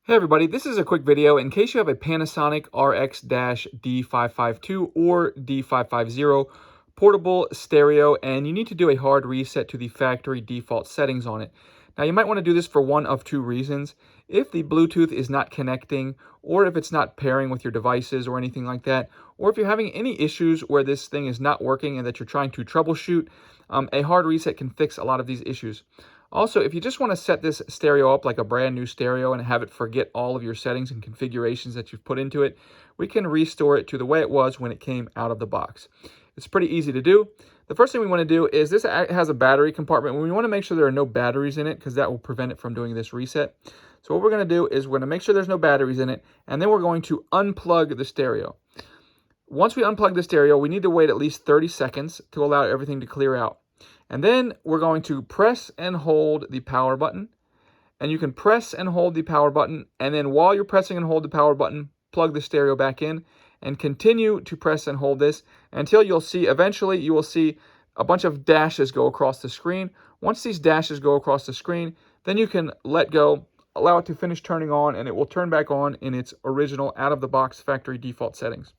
Hey everybody, this is a quick video in case you have a Panasonic RX-D552 or D550 portable stereo and you need to do a hard reset to the factory default settings on it. Now you might want to do this for one of two reasons. If the Bluetooth is not connecting, or if it's not pairing with your devices or anything like that, or if you're having any issues where this thing is not working and that you're trying to troubleshoot, a hard reset can fix a lot of these issues. Also, if you just want to set this stereo up like a brand new stereo and have it forget all of your settings and configurations that you've put into it, we can restore it to the way it was when it came out of the box. It's pretty easy to do. The first thing we want to do is this has a battery compartment. We want to make sure there are no batteries in it because that will prevent it from doing this reset. So what we're going to do is we're going to make sure there's no batteries in it, and then we're going to unplug the stereo. Once we unplug the stereo, we need to wait at least 30 seconds to allow everything to clear out. And then we're going to press and hold the power button. And you can press and hold the power button. And then while you're pressing and hold the power button, plug the stereo back in and continue to press and hold this until eventually you will see a bunch of dashes go across the screen. Once these dashes go across the screen, then you can let go, allow it to finish turning on, and it will turn back on in its original out-of-the-box factory default settings.